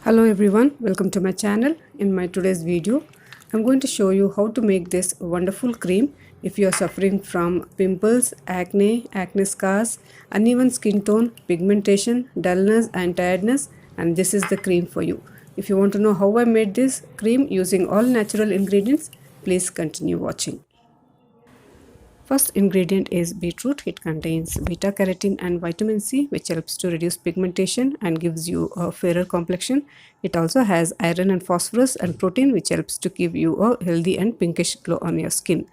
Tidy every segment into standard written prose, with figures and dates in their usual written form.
Hello everyone, welcome to my channel. In my today's video, I'm going to show you how to make this wonderful cream if you are suffering from pimples, acne scars, uneven skin tone, pigmentation, dullness and tiredness, and this is the cream for you. If you want to know how I made this cream using all natural ingredients, please continue watching. First ingredient is beetroot. It contains beta carotene and vitamin C, which helps to reduce pigmentation and gives you a fairer complexion. It also has iron and phosphorus and protein, which helps to give you a healthy and pinkish glow on your skin.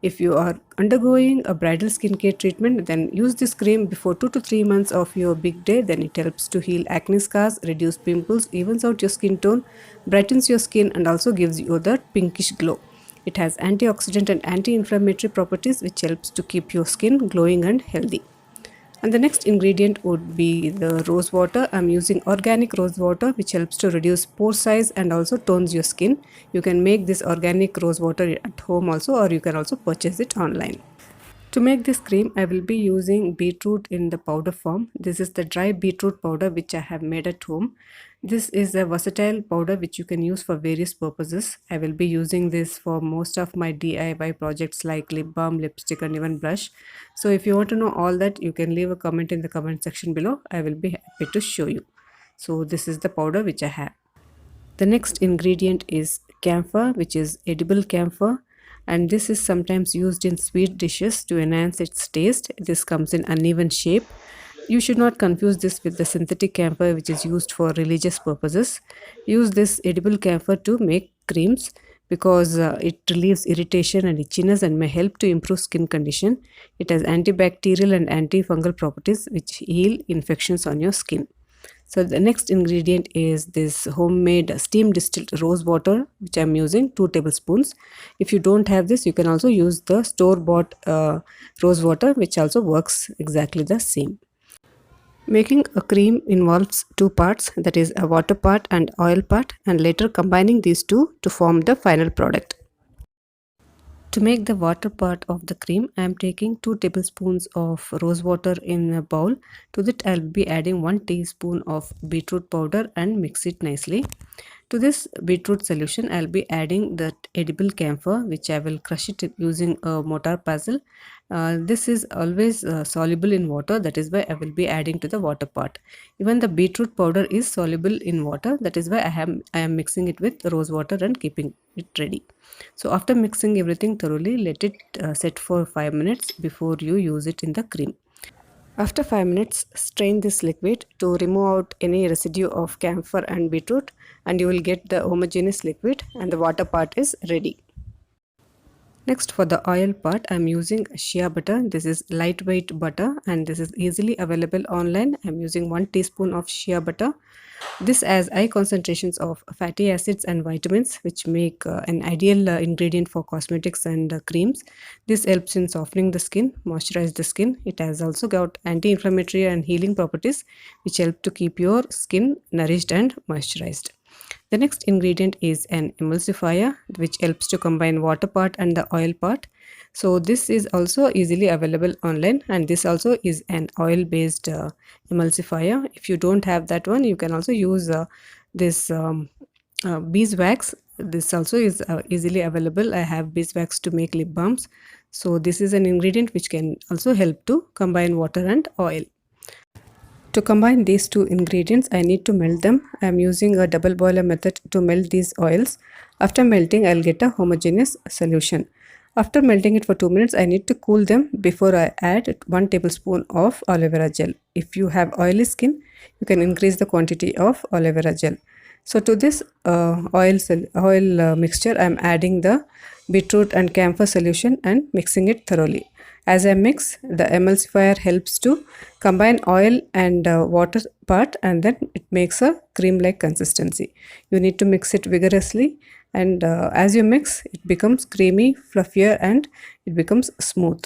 If you are undergoing a bridal skincare treatment, then use this cream before 2 to 3 months of your big day. Then it helps to heal acne scars, reduce pimples, evens out your skin tone, brightens your skin, and also gives you that pinkish glow. It has antioxidant and anti-inflammatory properties, which helps to keep your skin glowing and healthy. And the next ingredient would be the rose water. I'm using organic rose water, which helps to reduce pore size and also tones your skin. You can make this organic rose water at home also, or you can also purchase it online. To make this cream, I will be using beetroot in the powder form. This is the dry beetroot powder which I have made at home. This is a versatile powder which you can use for various purposes. I will be using this for most of my DIY projects like lip balm, lipstick and even blush. So if you want to know all that, you can leave a comment in the comment section below. I will be happy to show you. So this is the powder which I have. The next ingredient is camphor, which is edible camphor, and this is sometimes used in sweet dishes to enhance its taste. This comes in uneven shape. You should not confuse this with the synthetic camphor which is used for religious purposes. Use this edible camphor to make creams because it relieves irritation and itchiness and may help to improve skin condition. It has antibacterial and antifungal properties which heal infections on your skin. So the next ingredient is this homemade steam distilled rose water, which I'm using 2 tablespoons. If you don't have this, you can also use the store-bought rose water, which also works exactly the same. Making a cream involves 2 parts, that is a water part and oil part, and later combining these two to form the final product. To make the water part of the cream, I am taking 2 tablespoons of rose water in a bowl. To that, I will be adding 1 teaspoon of beetroot powder and mix it nicely. To this beetroot solution, I will be adding that edible camphor, which I will crush it using a mortar pestle. This is always soluble in water, that is why I will be adding to the water part. Even the beetroot powder is soluble in water, that is why I am mixing it with rose water and keeping it ready. So after mixing everything thoroughly, let it set for 5 minutes before you use it in the cream. After 5 minutes, strain this liquid to remove out any residue of camphor and beetroot, and you will get the homogeneous liquid and the water part is ready. Next, for the oil part, I am using shea butter. This is lightweight butter and this is easily available online. I am using 1 teaspoon of shea butter. This has high concentrations of fatty acids and vitamins, which make an ideal ingredient for cosmetics and creams. This helps in softening the skin, moisturize the skin. It has also got anti-inflammatory and healing properties, which help to keep your skin nourished and moisturized. The next ingredient is an emulsifier, which helps to combine water part and the oil part. So this is also easily available online, and this also is an oil based emulsifier. If you don't have that one, you can also use this beeswax. This also is easily available. I have beeswax to make lip balms. So this is an ingredient which can also help to combine water and oil. To combine these 2 ingredients, I need to melt them. I am using a double boiler method to melt these oils. After melting, I will get a homogeneous solution. After melting it for 2 minutes, I need to cool them before I add 1 tablespoon of aloe vera gel. If you have oily skin, you can increase the quantity of aloe vera gel. So to this oil mixture, I am adding the beetroot and camphor solution and mixing it thoroughly. As I mix, the emulsifier helps to combine oil and water part, and then it makes a cream-like consistency. You need to mix it vigorously, and as you mix, it becomes creamy, fluffier, and it becomes smooth.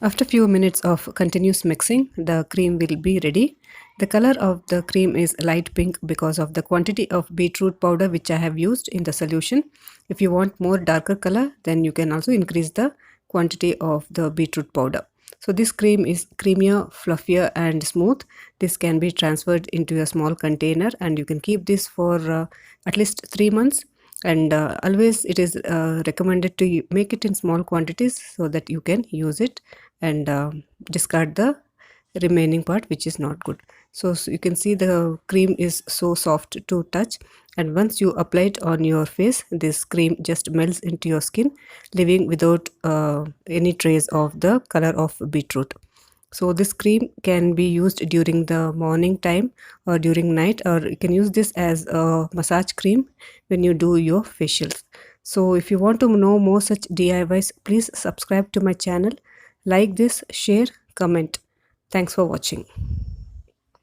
After few minutes of continuous mixing, the cream will be ready. The color of the cream is light pink because of the quantity of beetroot powder which I have used in the solution. If you want more darker color, then you can also increase the quantity of the beetroot powder. So this cream is creamier, fluffier and smooth. This can be transferred into a small container and you can keep this for at least 3 months. And always it is recommended to make it in small quantities so that you can use it and discard the remaining part which is not good. So you can see the cream is so soft to touch, and once you apply it on your face, this cream just melts into your skin, leaving without any trace of the color of beetroot. So this cream can be used during the morning time or during night, or you can use this as a massage cream when you do your facials. So if you want to know more such DIYs, please subscribe to my channel, like this, share, comment. Thanks for watching.